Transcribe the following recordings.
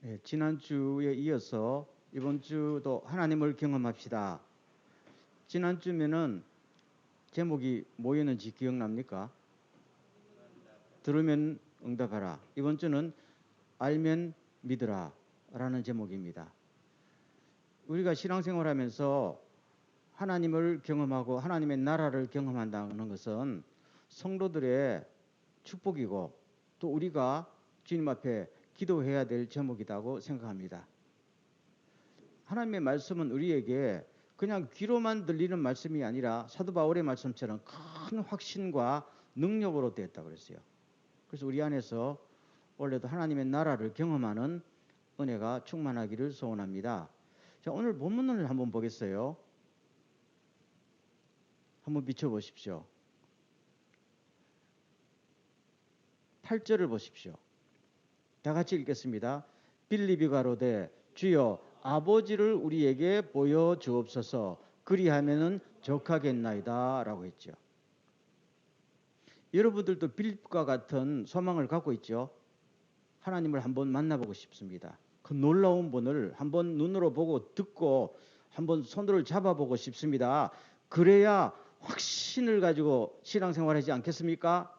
예, 지난주에 이어서 이번 주도 하나님을 경험합시다. 지난주면은 제목이 뭐였는지 기억납니까? 들으면 응답하라. 이번 주는 알면 믿으라 라는 제목입니다. 우리가 신앙생활 하면서 하나님을 경험하고 하나님의 나라를 경험한다는 것은 성도들의 축복이고 또 우리가 주님 앞에 기도해야 될 제목이라고 생각합니다. 하나님의 말씀은 우리에게 그냥 귀로만 들리는 말씀이 아니라 사도 바울의 말씀처럼 큰 확신과 능력으로 되었다고 그랬어요. 그래서 우리 안에서 원래도 하나님의 나라를 경험하는 은혜가 충만하기를 소원합니다. 자, 오늘 본문을 한번 보겠어요. 한번 비춰보십시오. 8절을 보십시오. 다 같이 읽겠습니다. 빌립이 가로되 주여 아버지를 우리에게 보여주옵소서 그리하면은 족하겠나이다 라고 했죠. 여러분들도 빌립과 같은 소망을 갖고 있죠. 하나님을 한번 만나보고 싶습니다. 그 놀라운 분을 한번 눈으로 보고 듣고 한번 손으로 잡아보고 싶습니다. 그래야 확신을 가지고 신앙생활하지 않겠습니까?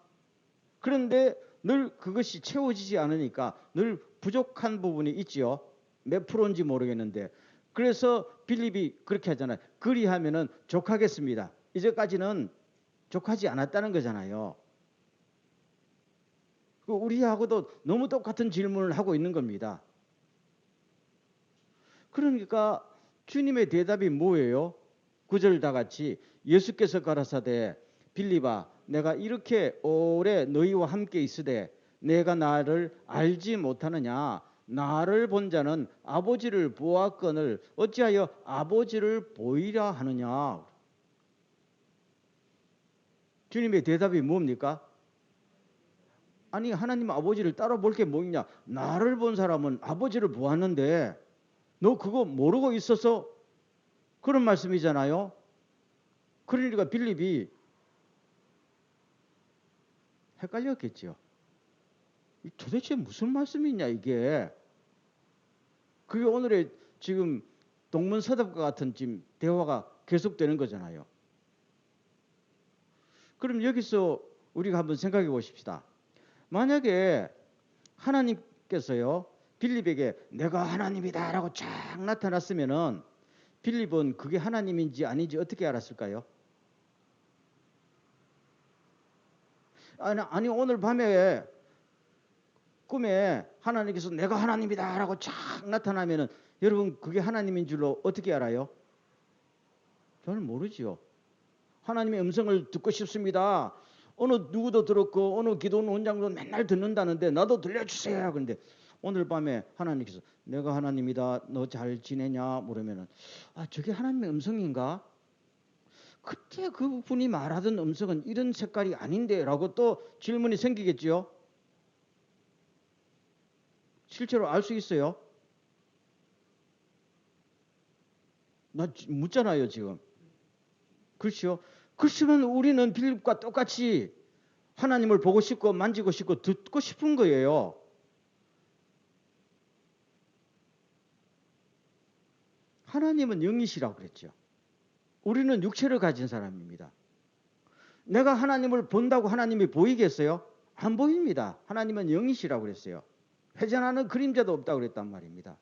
그런데 늘 그것이 채워지지 않으니까 늘 부족한 부분이 있지요. 몇 프로인지 모르겠는데. 그래서 빌립이 그렇게 하잖아요. 그리하면은 족하겠습니다. 이제까지는 족하지 않았다는 거잖아요. 우리하고도 너무 똑같은 질문을 하고 있는 겁니다. 그러니까 주님의 대답이 뭐예요? 9절 다 같이 예수께서 가라사대 빌립아 내가 이렇게 오래 너희와 함께 있으되 내가 나를 알지 못하느냐 나를 본 자는 아버지를 보았거늘 어찌하여 아버지를 보이라 하느냐. 주님의 대답이 뭡니까? 아니 하나님 아버지를 따라 볼 게 뭐냐. 나를 본 사람은 아버지를 보았는데 너 그거 모르고 있어서 그런 말씀이잖아요. 그러니까 빌립이 헷갈렸겠죠. 도대체 무슨 말씀이냐 이게. 그게 오늘의 지금 동문서답과 같은 지금 대화가 계속되는 거잖아요. 그럼 여기서 우리가 한번 생각해 보십시다. 만약에 하나님께서요 빌립에게 내가 하나님이다 라고 쫙 나타났으면은 빌립은 그게 하나님인지 아닌지 어떻게 알았을까요? 아니 오늘 밤에 꿈에 하나님께서 내가 하나님이다 라고 쫙 나타나면은 여러분 그게 하나님인 줄로 어떻게 알아요? 저는 모르지요. 하나님의 음성을 듣고 싶습니다. 어느 누구도 들었고 어느 기도원 원장도 맨날 듣는다는데 나도 들려주세요. 그런데 오늘 밤에 하나님께서 내가 하나님이다 너 잘 지내냐 물으면은 아 저게 하나님의 음성인가? 그때 그분이 말하던 음성은 이런 색깔이 아닌데 라고 또 질문이 생기겠지요. 실제로 알 수 있어요? 나 묻잖아요 지금. 그렇죠. 그렇지만 우리는 빌립과 똑같이 하나님을 보고 싶고 만지고 싶고 듣고 싶은 거예요. 하나님은 영이시라고 그랬죠. 우리는 육체를 가진 사람입니다. 내가 하나님을 본다고 하나님이 보이겠어요? 안 보입니다. 하나님은 영이시라고 그랬어요. 회전하는 그림자도 없다고 그랬단 말입니다.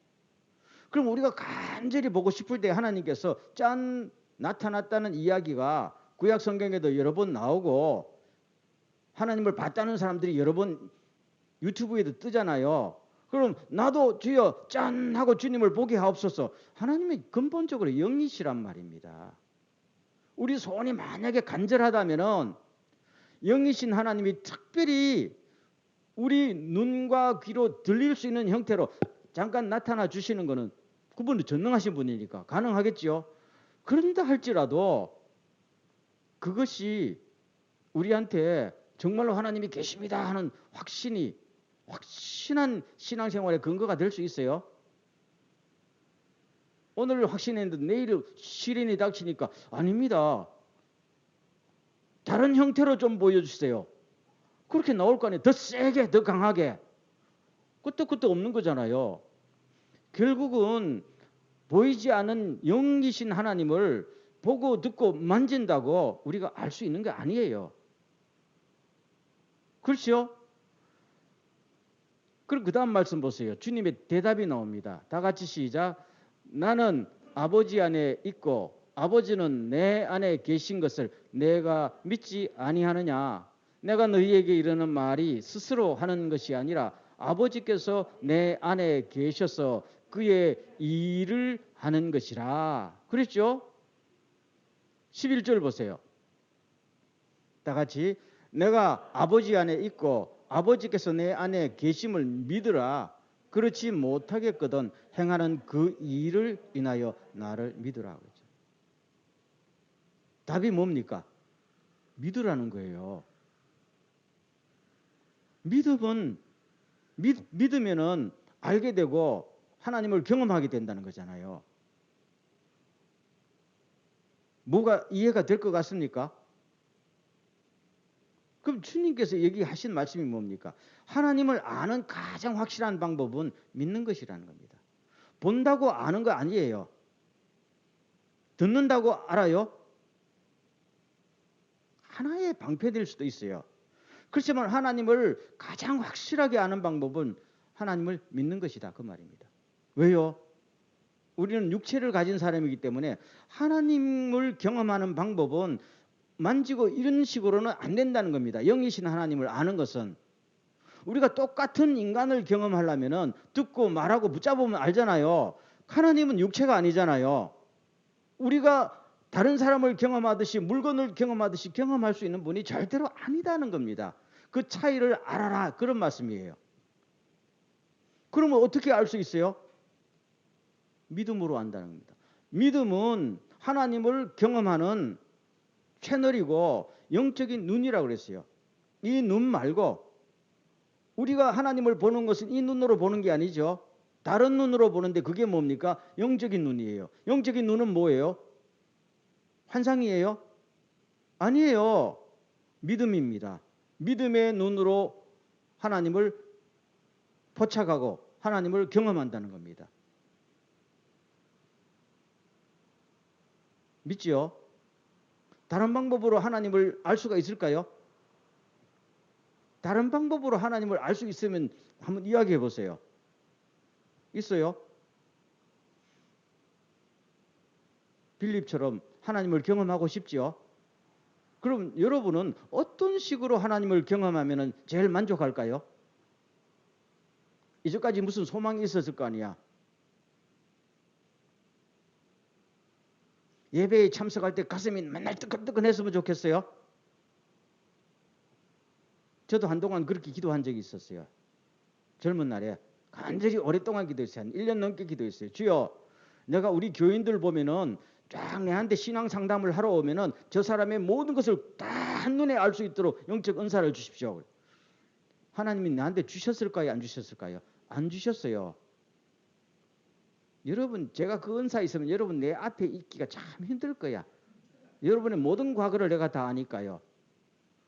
그럼 우리가 간절히 보고 싶을 때 하나님께서 짠 나타났다는 이야기가 구약 성경에도 여러 번 나오고 하나님을 봤다는 사람들이 여러 번 유튜브에도 뜨잖아요. 그럼 나도 주여 짠 하고 주님을 보게 하옵소서. 하나님이 근본적으로 영이시란 말입니다. 우리 소원이 만약에 간절하다면은 영이신 하나님이 특별히 우리 눈과 귀로 들릴 수 있는 형태로 잠깐 나타나 주시는 것은 그분은 전능하신 분이니까 가능하겠지요. 그런다 할지라도 그것이 우리한테 정말로 하나님이 계십니다 하는 확신한 신앙생활의 근거가 될 수 있어요. 오늘 확신했는데 내일 시련이 닥치니까 아닙니다. 다른 형태로 좀 보여주세요. 그렇게 나올 거 아니에요. 더 세게 더 강하게. 그때 없는 거잖아요. 결국은 보이지 않은 영이신 하나님을 보고 듣고 만진다고 우리가 알 수 있는 게 아니에요. 그렇죠? 그럼 그 다음 말씀 보세요. 주님의 대답이 나옵니다. 다 같이 시작. 나는 아버지 안에 있고 아버지는 내 안에 계신 것을 내가 믿지 아니하느냐. 내가 너희에게 이르는 말이 스스로 하는 것이 아니라 아버지께서 내 안에 계셔서 그의 일을 하는 것이라. 그랬죠? 11절 보세요. 다 같이 내가 아버지 안에 있고 아버지께서 내 안에 계심을 믿으라. 그렇지 못하겠거든 행하는 그 일을 인하여 나를 믿으라. 그러죠. 답이 뭡니까? 믿으라는 거예요. 믿으면은 알게 되고 하나님을 경험하게 된다는 거잖아요. 뭐가 이해가 될 것 같습니까? 그럼 주님께서 얘기하신 말씀이 뭡니까? 하나님을 아는 가장 확실한 방법은 믿는 것이라는 겁니다. 본다고 아는 거 아니에요. 듣는다고 알아요? 하나의 방패될 수도 있어요. 그렇지만 하나님을 가장 확실하게 아는 방법은 하나님을 믿는 것이다. 그 말입니다. 왜요? 우리는 육체를 가진 사람이기 때문에 하나님을 경험하는 방법은 만지고 이런 식으로는 안 된다는 겁니다. 영이신 하나님을 아는 것은. 우리가 똑같은 인간을 경험하려면 듣고 말하고 붙잡으면 알잖아요. 하나님은 육체가 아니잖아요. 우리가 다른 사람을 경험하듯이 물건을 경험하듯이 경험할 수 있는 분이 절대로 아니다는 겁니다. 그 차이를 알아라. 그런 말씀이에요. 그러면 어떻게 알 수 있어요? 믿음으로 안다는 겁니다. 믿음은 하나님을 경험하는 채널이고 영적인 눈이라고 그랬어요. 이 눈 말고 우리가 하나님을 보는 것은 이 눈으로 보는 게 아니죠. 다른 눈으로 보는데 그게 뭡니까? 영적인 눈이에요. 영적인 눈은 뭐예요? 환상이에요? 아니에요. 믿음입니다. 믿음의 눈으로 하나님을 포착하고 하나님을 경험한다는 겁니다. 믿죠? 다른 방법으로 하나님을 알 수가 있을까요? 다른 방법으로 하나님을 알 수 있으면 한번 이야기해 보세요. 있어요? 빌립처럼 하나님을 경험하고 싶지요? 그럼 여러분은 어떤 식으로 하나님을 경험하면 제일 만족할까요? 이제까지 무슨 소망이 있었을 거 아니야? 예배에 참석할 때 가슴이 맨날 뜨끈뜨끈했으면 좋겠어요? 저도 한동안 그렇게 기도한 적이 있었어요. 젊은 날에 간절히 오랫동안 기도했어요. 한 1년 넘게 기도했어요. 주여, 내가 우리 교인들 보면은 쫙 내한테 신앙 상담을 하러 오면은 저 사람의 모든 것을 다 한눈에 알 수 있도록 영적 은사를 주십시오. 하나님이 나한테 주셨을까요? 안 주셨을까요? 안 주셨어요. 여러분, 제가 그 은사 있으면 여러분 내 앞에 있기가 참 힘들 거야. 여러분의 모든 과거를 내가 다 아니까요.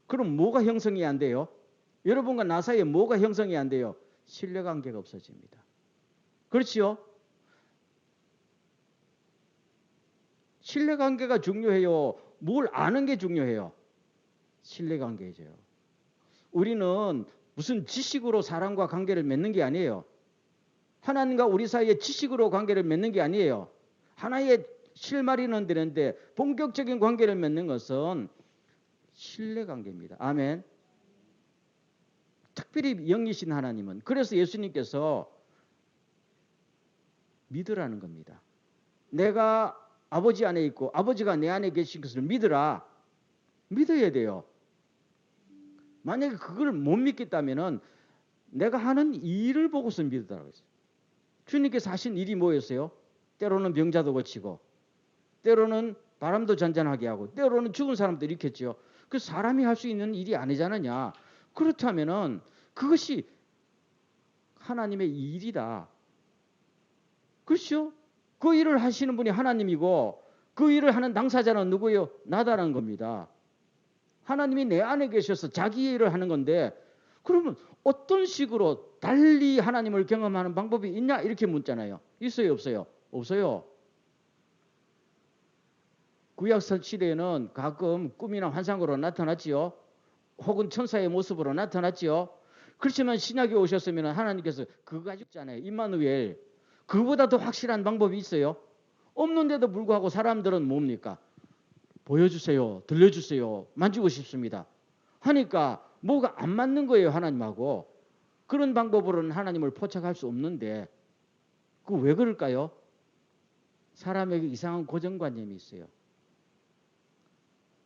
그럼 뭐가 형성이 안 돼요? 여러분과 나 사이에 뭐가 형성이 안 돼요? 신뢰관계가 없어집니다. 그렇지요? 신뢰관계가 중요해요. 뭘 아는 게 중요해요? 신뢰관계죠. 우리는 무슨 지식으로 사람과 관계를 맺는 게 아니에요. 하나님과 우리 사이에 지식으로 관계를 맺는 게 아니에요. 하나의 실마리는 되는데 본격적인 관계를 맺는 것은 신뢰관계입니다. 아멘. 특별히 영이신 하나님은 그래서 예수님께서 믿으라는 겁니다. 내가 아버지 안에 있고 아버지가 내 안에 계신 것을 믿으라. 믿어야 돼요. 만약에 그걸 못 믿겠다면은 내가 하는 일을 보고서 믿으라고 했어요. 주님께서 하신 일이 뭐였어요? 때로는 병자도 고치고 때로는 바람도 잔잔하게 하고 때로는 죽은 사람도 일으켰죠. 그 사람이 할 수 있는 일이 아니잖느냐. 그렇다면은 그것이 하나님의 일이다. 그렇죠? 그 일을 하시는 분이 하나님이고 그 일을 하는 당사자는 누구예요? 나다라는 겁니다. 하나님이 내 안에 계셔서 자기 일을 하는 건데 그러면 어떤 식으로 달리 하나님을 경험하는 방법이 있냐? 이렇게 묻잖아요. 있어요, 없어요? 없어요. 구약 시대에는 가끔 꿈이나 환상으로 나타났지요. 혹은 천사의 모습으로 나타났지요. 그렇지만 신약에 오셨으면 하나님께서 그거 가지고 있잖아요. 임마누엘. 그보다 더 확실한 방법이 있어요. 없는데도 불구하고 사람들은 뭡니까? 보여주세요. 들려주세요. 만지고 싶습니다. 하니까 뭐가 안 맞는 거예요. 하나님하고. 그런 방법으로는 하나님을 포착할 수 없는데 그 왜 그럴까요? 사람에게 이상한 고정관념이 있어요.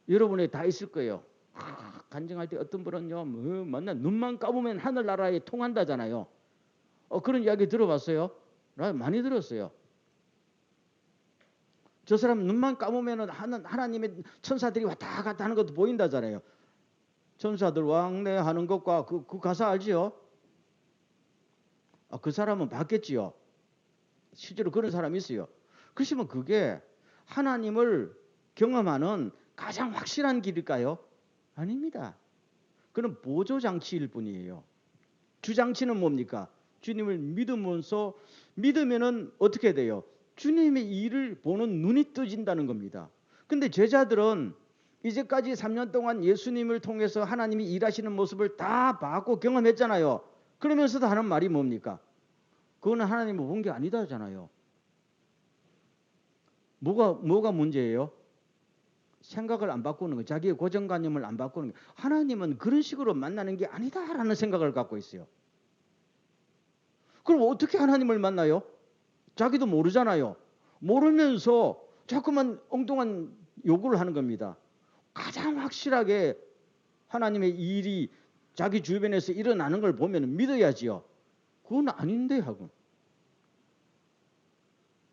여러분에 다 있을 거예요. 간증할 때 어떤 분은요, 맨날 눈만 감으면 하늘나라에 통한다잖아요. 그런 이야기 들어봤어요? 많이 들었어요. 저 사람 눈만 감으면 하나님의 천사들이 왔다 갔다 하는 것도 보인다잖아요. 천사들 왕래하는 것과 그 가사 알지요? 그 사람은 봤겠지요. 실제로 그런 사람이 있어요. 그러시면 그게 하나님을 경험하는 가장 확실한 길일까요? 아닙니다. 그건 보조장치일 뿐이에요. 주장치는 뭡니까? 주님을 믿으면서 믿으면은 어떻게 돼요? 주님의 일을 보는 눈이 떠진다는 겁니다. 근데 제자들은 이제까지 3년 동안 예수님을 통해서 하나님이 일하시는 모습을 다 봤고 경험했잖아요. 그러면서도 하는 말이 뭡니까? 그거는 하나님을 본 게 아니다잖아요. 뭐가 문제예요? 생각을 안 바꾸는 거, 자기의 고정관념을 안 바꾸는 거. 하나님은 그런 식으로 만나는 게 아니다라는 생각을 갖고 있어요. 그럼 어떻게 하나님을 만나요? 자기도 모르잖아요. 모르면서 자꾸만 엉뚱한 요구를 하는 겁니다. 가장 확실하게 하나님의 일이 자기 주변에서 일어나는 걸 보면 믿어야지요. 그건 아닌데 하고.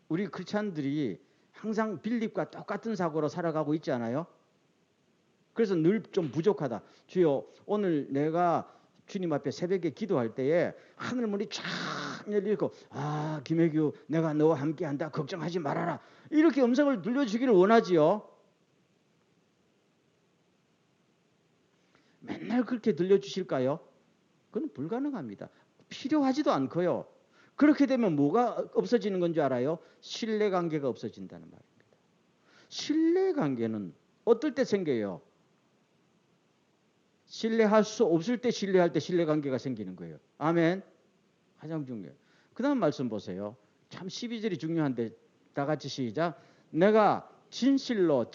우리 크리스찬들이 항상 빌립과 똑같은 사고로 살아가고 있지 않아요? 그래서 늘 좀 부족하다. 주여, 오늘 내가 주님 앞에 새벽에 기도할 때에 하늘문이 쫙 열리고, 김혜규, 내가 너와 함께한다. 걱정하지 말아라. 이렇게 음성을 들려주기를 원하지요. 맨날 그렇게 들려주실까요? 그건 불가능합니다. 필요하지도 않고요. 그렇게 되면 뭐가 없어지는 건 줄 알아요? 신뢰관계가 없어진다는 말입니다. 신뢰관계는 어떨 때 생겨요? 신뢰할 수 없을 때 신뢰할 때 신뢰관계가 생기는 거예요. 아멘. 가장 중요해요. 그 다음 말씀 보세요. 참 12절이 중요한데 다 같이 시작. 내가 진실로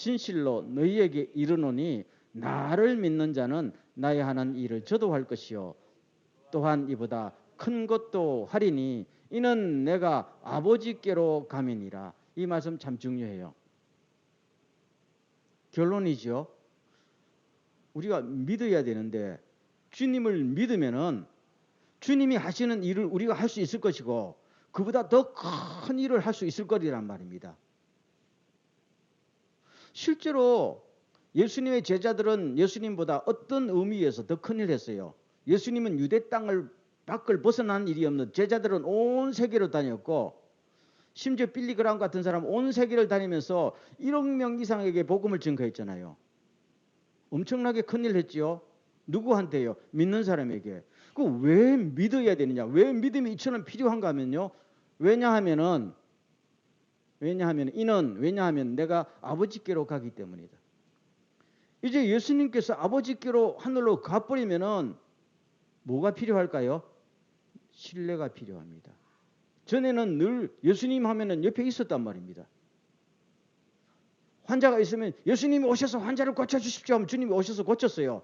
너희에게 이르노니 나를 믿는 자는 나의 하는 일을 저도 할 것이요 또한 이보다 큰 것도 하리니 이는 내가 아버지께로 감이니라. 이 말씀 참 중요해요. 결론이죠. 우리가 믿어야 되는데 주님을 믿으면은 주님이 하시는 일을 우리가 할 수 있을 것이고 그보다 더 큰 일을 할 수 있을 거리란 말입니다. 실제로 예수님의 제자들은 예수님보다 어떤 의미에서 더 큰 일을 했어요. 예수님은 유대 땅을 밖을 벗어난 일이 없는 제자들은 온 세계로 다녔고 심지어 빌리그람 같은 사람은 온 세계를 다니면서 1억 명 이상에게 복음을 증거했잖아요. 엄청나게 큰 일을 했지요. 누구한테요? 믿는 사람에게. 그 왜 믿어야 되느냐? 왜 믿음이 이처럼 필요한가 하면요. 왜냐하면 내가 아버지께로 가기 때문이다. 이제 예수님께서 아버지께로 하늘로 가버리면은 뭐가 필요할까요? 신뢰가 필요합니다. 전에는 늘 예수님 하면은 옆에 있었단 말입니다. 환자가 있으면 예수님이 오셔서 환자를 고쳐주십시오 하면 주님이 오셔서 고쳤어요.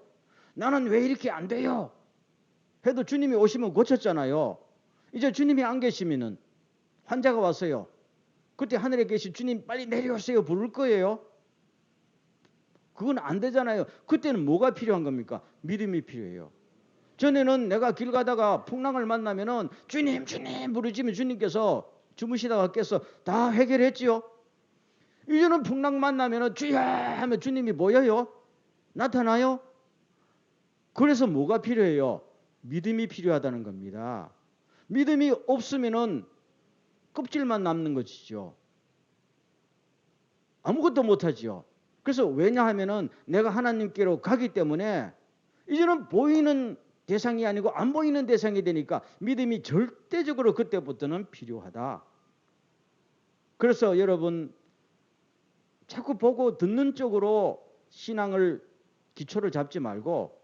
나는 왜 이렇게 안 돼요? 해도 주님이 오시면 고쳤잖아요. 이제 주님이 안 계시면은 환자가 왔어요. 그때 하늘에 계신 주님 빨리 내려오세요 부를 거예요. 그건 안 되잖아요. 그때는 뭐가 필요한 겁니까? 믿음이 필요해요. 전에는 내가 길 가다가 풍랑을 만나면은 주님 부르지면 주님께서 주무시다가 깨서 다 해결했지요. 이제는 풍랑 만나면은 주여 하면 주님이 보여요? 나타나요? 그래서 뭐가 필요해요? 믿음이 필요하다는 겁니다. 믿음이 없으면은 껍질만 남는 것이죠. 아무것도 못하지요. 그래서 왜냐하면은 내가 하나님께로 가기 때문에 이제는 보이는 대상이 아니고 안 보이는 대상이 되니까 믿음이 절대적으로 그때부터는 필요하다. 그래서 여러분 자꾸 보고 듣는 쪽으로 신앙을 기초를 잡지 말고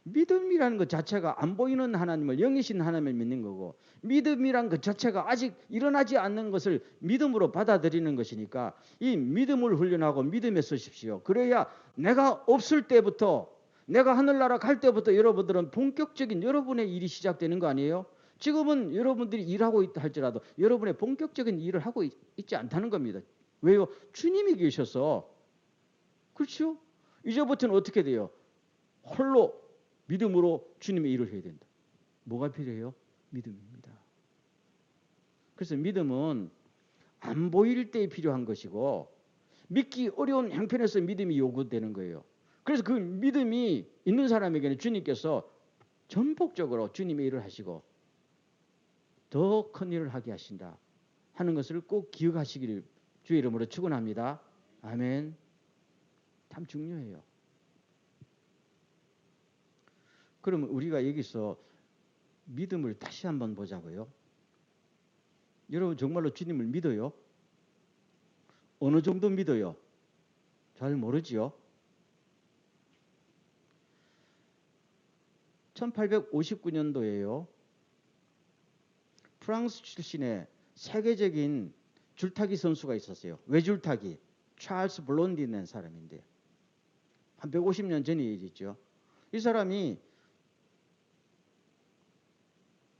믿음이라는 것 자체가 안 보이는 하나님을, 영이신 하나님을 믿는 거고, 믿음이란 것 자체가 아직 일어나지 않는 것을 믿음으로 받아들이는 것이니까 이 믿음을 훈련하고 믿음에 서십시오. 그래야 내가 없을 때부터, 내가 하늘나라 갈 때부터 여러분들은 본격적인 여러분의 일이 시작되는 거 아니에요? 지금은 여러분들이 일하고 있다 할지라도 여러분의 본격적인 일을 하고 있지 않다는 겁니다. 왜요? 주님이 계셔서. 그렇죠? 이제부터는 어떻게 돼요? 홀로 믿음으로 주님의 일을 해야 된다. 뭐가 필요해요? 믿음입니다. 그래서 믿음은 안 보일 때 필요한 것이고 믿기 어려운 형편에서 믿음이 요구되는 거예요. 그래서 그 믿음이 있는 사람에게는 주님께서 전폭적으로 주님의 일을 하시고 더 큰 일을 하게 하신다 하는 것을 꼭 기억하시기를 주의 이름으로 축원합니다. 아멘. 참 중요해요. 그러면 우리가 여기서 믿음을 다시 한번 보자고요. 여러분 정말로 주님을 믿어요? 어느 정도 믿어요? 잘 모르지요? 1859년도에요. 프랑스 출신의 세계적인 줄타기 선수가 있었어요. 외줄타기. 찰스 블론디라는 사람인데 한 150년 전의 일이죠. 이 사람이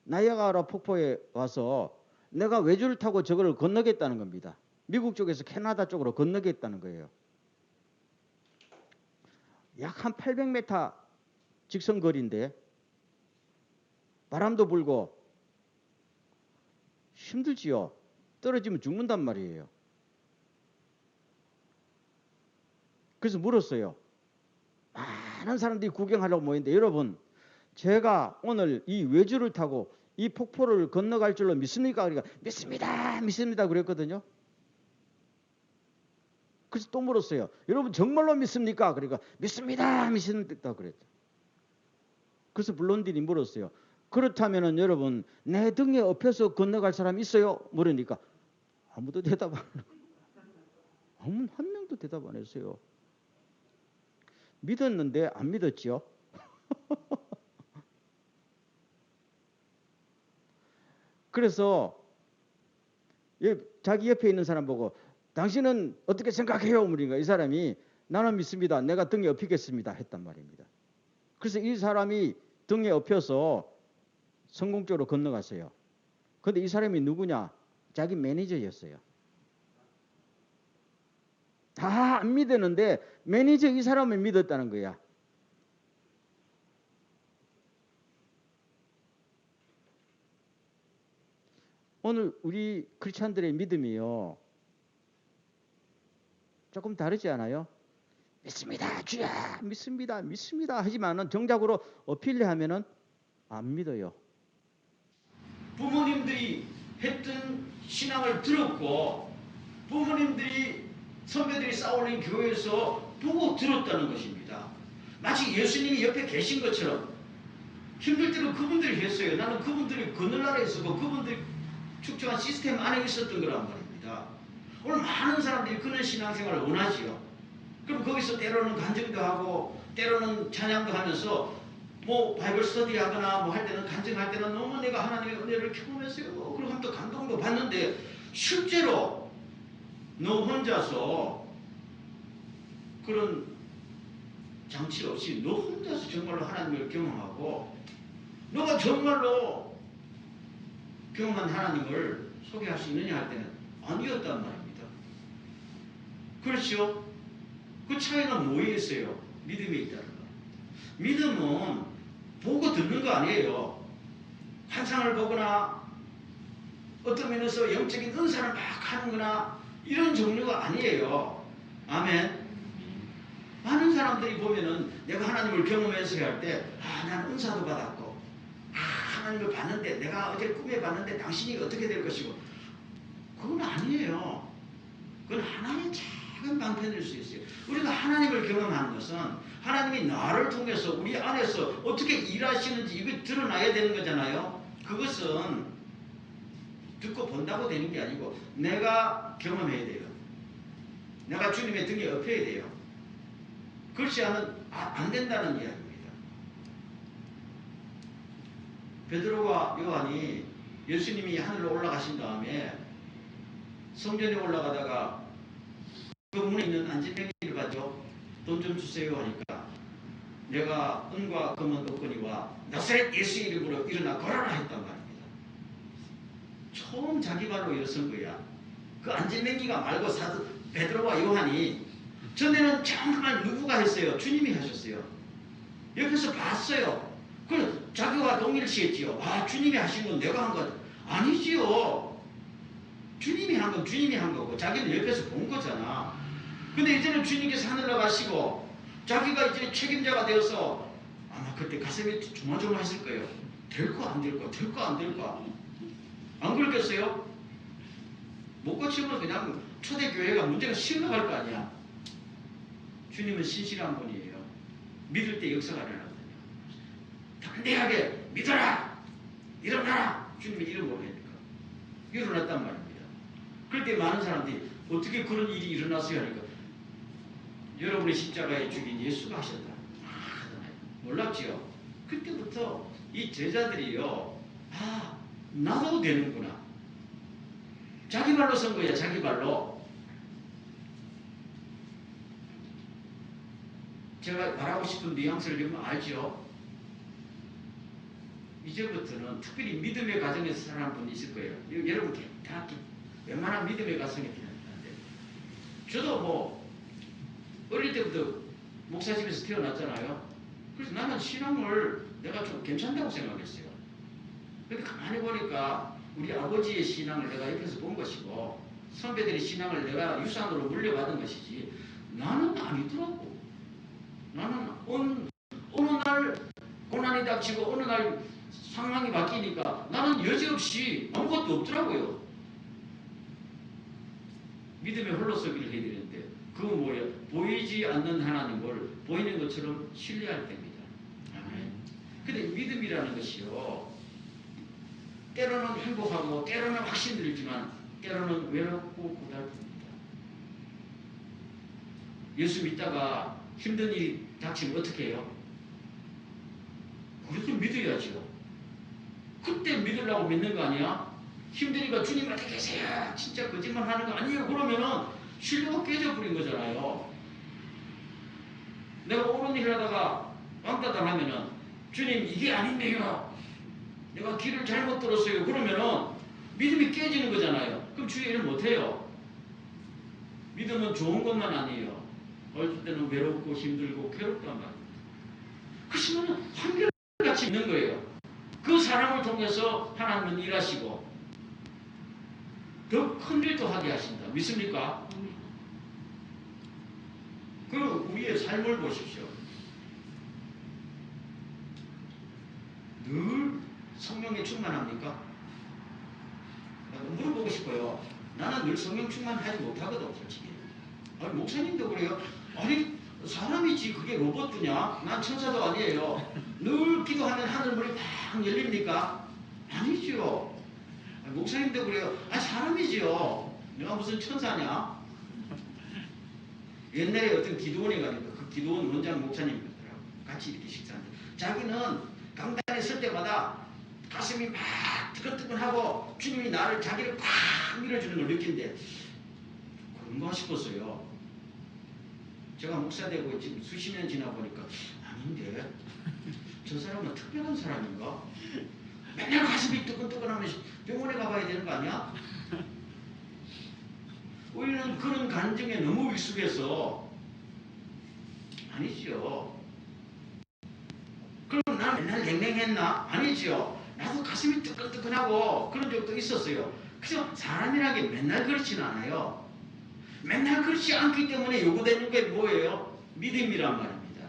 나이아가라 폭포에 와서 내가 외줄을 타고 저걸 건너겠다는 겁니다. 미국 쪽에서 캐나다 쪽으로 건너겠다는 거예요. 약 한 800m 직선 거리인데 바람도 불고 힘들지요. 떨어지면 죽는단 말이에요. 그래서 물었어요. 많은 사람들이 구경하려고 모였는데 여러분 제가 오늘 이 외줄을 타고 이 폭포를 건너갈 줄로 믿습니까? 그러니까 믿습니다. 믿습니다. 그랬거든요. 그래서 또 물었어요. 여러분 정말로 믿습니까? 그러니까 믿습니다. 믿습니다. 그랬죠. 그래서 블론딘이 물었어요. 그렇다면은 여러분 내 등에 업혀서 건너갈 사람 있어요? 물으니까 아무도 대답 안 해요. 한 명도 대답 안 했어요. 믿었는데 안 믿었지요? 그래서 자기 옆에 있는 사람 보고 당신은 어떻게 생각해요? 물으니까 이 사람이 나는 믿습니다. 내가 등에 업히겠습니다. 했단 말입니다. 그래서 이 사람이 등에 업혀서 성공적으로 건너갔어요. 그런데 이 사람이 누구냐? 자기 매니저였어요. 다 안 믿었는데 매니저 이 사람을 믿었다는 거야. 오늘 우리 크리스찬들의 믿음이요. 조금 다르지 않아요? 믿습니다. 주야 믿습니다. 믿습니다. 하지만은 정작으로 어필을 하면은 안 믿어요. 부모님들이 했던 신앙을 들었고 부모님들이 선배들이 쌓아올린 교회에서 보고 들었다는 것입니다. 마치 예수님이 옆에 계신 것처럼 힘들 때는 그분들이 했어요. 나는 그분들이 그늘나라에 있었고 그분들이 축적한 시스템 안에 있었던 거란 말입니다. 오늘 많은 사람들이 그런 신앙생활을 원하지요. 그럼 거기서 때로는 간증도 하고 때로는 찬양도 하면서 뭐 바이블 스터디 하거나 뭐 할 때는 간증할 때는 너무 내가 하나님의 은혜를 경험했어요. 그리고 하면 또 감동도 받는데 실제로 너 혼자서 그런 장치 없이 너 혼자서 정말로 하나님을 경험하고 너가 정말로 경험한 하나님을 소개할 수 있느냐 할 때는 아니었단 말입니다. 그렇죠? 그 차이는 뭐에 있어요? 믿음에 있다는 거. 믿음은 보고 듣는 거 아니에요. 환상을 보거나 어떤 면에서 영적인 은사를 막 하는 거나 이런 종류가 아니에요. 아멘. 많은 사람들이 보면은 내가 하나님을 경험해서 할 때 나는 은사도 받았고 하나님을 봤는데 내가 어제 꿈에 봤는데 당신이 어떻게 될 것이고 그건 아니에요. 그건 하나의 작은 방편일 수 있어요. 우리가 하나님을 경험하는 것은 하나님이 나를 통해서 우리 안에서 어떻게 일하시는지 이거 드러나야 되는 거잖아요. 그것은 듣고 본다고 되는 게 아니고 내가 경험해야 돼요. 내가 주님의 등에 업혀야 돼요. 그렇지 않으면 안 된다는 이야기입니다. 베드로와 요한이 예수님이 하늘로 올라가신 다음에 성전에 올라가다가 그 문에 있는 안진뱅이를 가지고 돈 좀 주세요 하니까 내가 은과 금은 없거니와 나사렛 예수 이름으로 일어나 걸어라 했단 말입니다. 처음 자기 발로 일어선 거야. 그 안진뱅이가 말고 사도 베드로와 요한이 전에는 정말 누구가 했어요? 주님이 하셨어요. 옆에서 봤어요. 그래서 자기와 동일시했지요. 아, 주님이 하신 건 내가 한 거 아니지요. 주님이 한 건 주님이 한 거고 자기는 옆에서 본 거잖아. 근데 이제는 주님께서 하늘로 가시고 자기가 이제 책임자가 되어서 아마 그때 가슴이 조마조마했을 거예요. 될까 안 될까? 될까 안 될까? 안 그렇겠어요? 못 고치면 그냥 초대교회가 문제가 심각할 거 아니야. 주님은 신실한 분이에요. 믿을 때 역사가 일어나거든요. 담대하게 믿어라! 일어나라! 주님의 이름으로 하니까 일어났단 말입니다. 그럴 때 많은 사람들이 어떻게 그런 일이 일어났어요 하니까 여러분의 십자가에 죽인 예수가 하셨다. 놀랍지요? 그때부터 이 제자들이요. 아, 나도 되는구나. 자기 발로 선 거야. 자기 발로. 제가 말하고 싶은 뉘앙스를 좀 알죠? 이제부터는 특별히 믿음의 가정에서 살아가는 분이 있을 거예요. 여러분 다 웬만한 믿음의 가정에 필요한데 저도 뭐 어릴 때부터 목사집에서 태어났잖아요. 그래서 나는 신앙을 내가 좀 괜찮다고 생각했어요. 근데 가만히 보니까 우리 아버지의 신앙을 내가 옆에서 본 것이고 선배들의 신앙을 내가 유산으로 물려받은 것이지 나는 아니더라고. 나는 어느 날 고난이 닥치고 어느 날 상황이 바뀌니까 나는 여지없이 아무것도 없더라고요. 믿음의 홀로서기를 해야 되는데 그건 뭐예요? 보이지 않는 하나님을 보이는 것처럼 신뢰할 때입니다. 아멘. 근데 믿음이라는 것이요. 때로는 행복하고 때로는 확신 들지만 때로는 외롭고 고달픕니다. 예수 믿다가 힘든 일이 닥치면 어떻게 해요? 그래도 믿어야죠. 그때 믿으려고 믿는 거 아니야? 힘드니까 주님 어디 계세요? 진짜 거짓말 하는 거 아니에요? 그러면은 신뢰가 깨져버린 거잖아요. 내가 옳은 일 하다가 왕따당 하면은 주님 이게 아닌데요. 내가 길을 잘못 들었어요. 그러면은 믿음이 깨지는 거잖아요. 그럼 주의 일을 못해요. 믿음은 좋은 것만 아니에요. 어릴 때는 외롭고 힘들고 괴롭단 말이에요. 그렇지만 한결같이 있는 거예요. 그 사람을 통해서 하나님은 일하시고 더 큰 일도 하게 하신다. 믿습니까? 그 우리의 삶을 보십시오. 늘 성령에 충만합니까? 물어보고 싶어요. 나는 늘 성령 충만하지 못하거든, 솔직히. 아니, 목사님도 그래요. 아니, 사람이지 그게 로봇이냐? 난 천사도 아니에요. 늘 기도하면 하늘문이 팍 열립니까? 아니죠. 아니, 목사님도 그래요. 아니, 사람이지요. 내가 무슨 천사냐? 옛날에 어떤 기도원에 가니까 그 기도원 원장 목사님이더라고. 같이 이렇게 식사하는데 자기는 강단에 설 때마다 가슴이 막 뜨끈뜨끈하고 주님이 나를 자기를 팍 밀어주는 걸 느낀대. 그런가 싶었어요. 제가 목사 되고 지금 수십 년 지나 보니까 아닌데 저 사람은 특별한 사람인가? 맨날 가슴이 뜨끈뜨끈하면 병원에 가봐야 되는 거 아니야? 우리는 그런 간증에 너무 익숙해서 아니지요. 그럼 나는 맨날 냉랭했나? 아니지요. 나도 가슴이 뜨끈뜨끈하고 그런 적도 있었어요. 그래서 사람이라는 게 맨날 그렇지는 않아요. 맨날 그렇지 않기 때문에 요구되는 게 뭐예요? 믿음이란 말입니다.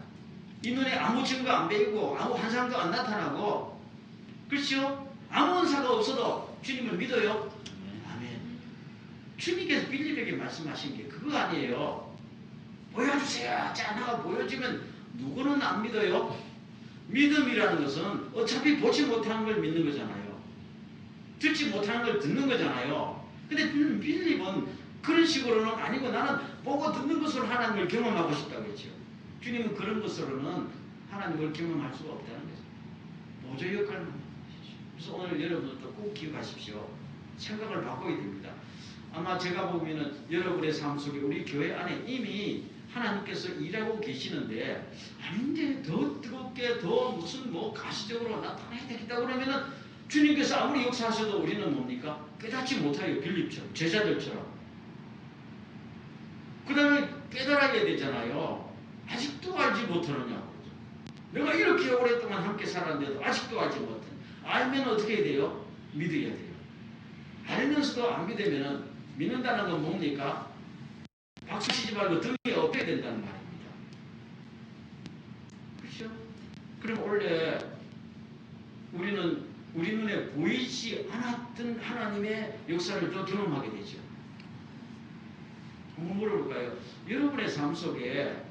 이 눈에 아무 증거 안 보이고 아무 환상도 안 나타나고 그렇죠? 아무 은사가 없어도 주님을 믿어요? 아멘. 주님께서 빌립에게 말씀하신 게 그거 아니에요. 보여주세요. 자, 내가 보여주면 누구는 안 믿어요? 믿음이라는 것은 어차피 보지 못하는 걸 믿는 거잖아요. 듣지 못하는 걸 듣는 거잖아요. 근데 빌립은 그런 식으로는 아니고 나는 보고 듣는 것으로 하나님을 경험하고 싶다고 했죠. 주님은 그런 것으로는 하나님을 경험할 수가 없다는 거죠. 보조 역할을 하는 것이죠. 그래서 오늘 여러분들도 꼭 기억하십시오. 생각을 바꿔야 됩니다. 아마 제가 보면은 여러분의 삶 속에 우리 교회 안에 이미 하나님께서 일하고 계시는데 아닌데 더 뜨겁게 더 무슨 뭐 가시적으로 나타나야 되겠다 그러면은 주님께서 아무리 역사하셔도 우리는 뭡니까? 깨닫지 못해요. 빌립처럼 제자들처럼. 그 다음에 깨달아야 되잖아요. 아직도 알지 못하느냐고. 내가 이렇게 오랫동안 함께 살았는데도 아직도 알지 못해. 알면 어떻게 해야 돼요? 믿어야 돼요. 알면서도 안 믿으면 믿는다는 건 뭡니까? 박수 치지 말고 등에 엎여야 된다는 말입니다. 그렇죠? 그럼 원래 우리는 우리 눈에 보이지 않았던 하나님의 역사를 더 경험하게 되죠. 한번 물어볼까요? 여러분의 삶 속에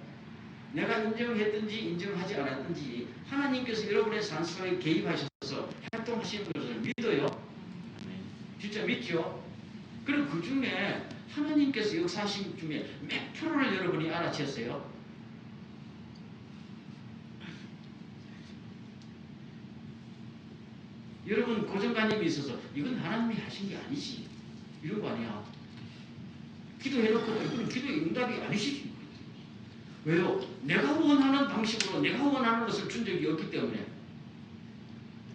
내가 인정했든지 인정하지 않았든지 하나님께서 여러분의 삶 속에 개입하셔서 활동하시는 것을 믿어요? 진짜 믿죠? 그럼 그 중에 하나님께서 역사하신 중에 몇 프로를 여러분이 알아챘어요? 여러분 고정관념이 있어서 이건 하나님이 하신 게 아니지 이런 거 아니야. 기도해놓고 이건 기도의 응답이 아니시지. 왜요? 내가 원하는 방식으로 내가 원하는 것을 준 적이 없기 때문에.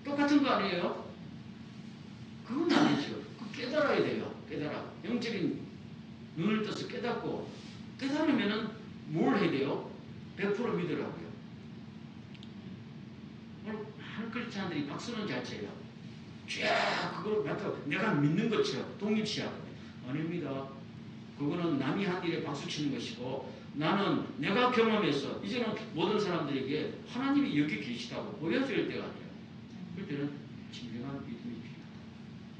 똑같은 거 아니에요? 그건 아니죠. 깨달아야 돼요. 깨달아. 영적인 눈을 떠서 깨닫고 깨달으면은 뭘 해야 돼요? 100% 믿으라고요. 오늘 한 크리스찬들이 박수는 잘 쳐요. 쫙 그걸 갖다 내가 믿는 것처럼 독립시하고 아닙니다. 그거는 남이 한 일에 박수 치는 것이고 나는 내가 경험해서 이제는 모든 사람들에게 하나님이 여기 계시다고 보여줄 때가 돼요. 그럴 때는 진정한 믿음이 필요하다.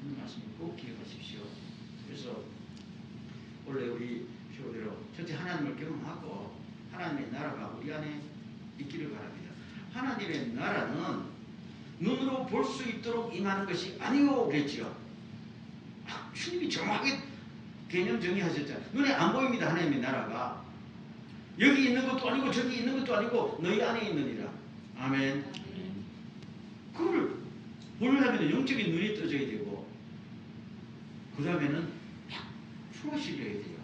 이런 말씀을 꼭 기억하십시오. 그래서 원래 우리 표대로 첫째 하나님을 경험하고 하나님의 나라가 우리 안에 있기를 바랍니다. 하나님의 나라는 눈으로 볼 수 있도록 임하는 것이 아니오 그랬죠. 주님이 정확하게 개념 정의하셨잖아요. 눈에 안 보입니다. 하나님의 나라가. 여기 있는 것도 아니고 저기 있는 것도 아니고 너희 안에 있느니라. 아멘. 그걸 보려면 영적인 눈이 떠져야 되고 그 다음에는 100% 신뢰해야 돼요.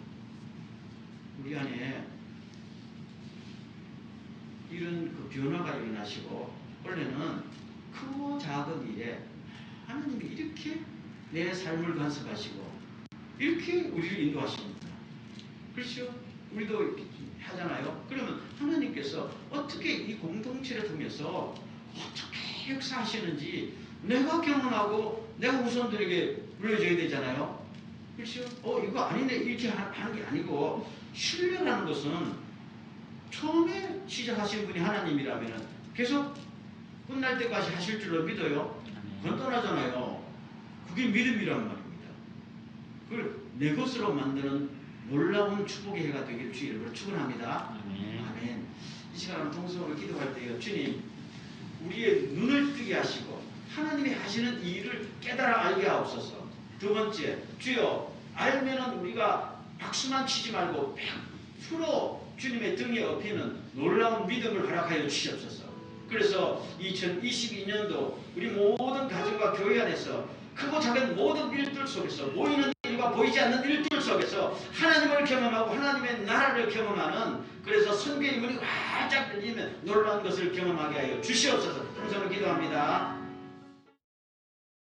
우리 안에 이런 그 변화가 일어나시고 원래는 크고 작은 일에 하나님이 이렇게 내 삶을 간섭하시고 이렇게 우리를 인도하십니다. 그렇죠? 우리도 이렇게 하잖아요. 그러면 하나님께서 어떻게 이 공동체를 통해서 어떻게 역사하시는지 내가 경험하고 내가 후손들에게 물려줘야 되잖아요. 그렇죠? 이거 아니네 이렇게 하는 게 아니고 신뢰라는 것은 처음에 시작하신 분이 하나님이라면 계속 끝날 때까지 하실 줄로 믿어요. 그건 떠나잖아요. 그게 믿음이란 말입니다. 그걸 내 것으로 만드는 놀라운 축복의 해가 되길 주 이름으로 축원합니다. 아멘. 이 시간은 통성으로 기도할 때요. 주님, 우리의 눈을 뜨게 하시고 하나님이 하시는 이 일을 깨달아 알게 하옵소서. 두 번째, 주여 알면은 우리가 박수만 치지 말고 100% 주님의 등에 업히는 놀라운 믿음을 허락하여 주시옵소서. 그래서 2022년도 우리 모든 가정과 교회 안에서 크고 작은 모든 일들 속에서 보이는 일과 보이지 않는 일들 속에서 하나님을 경험하고 하나님의 나라를 경험하는 그래서 선교의 문이 활짝 열리면 놀라운 것을 경험하게 하여 주시옵소서. 통성으로 기도합니다.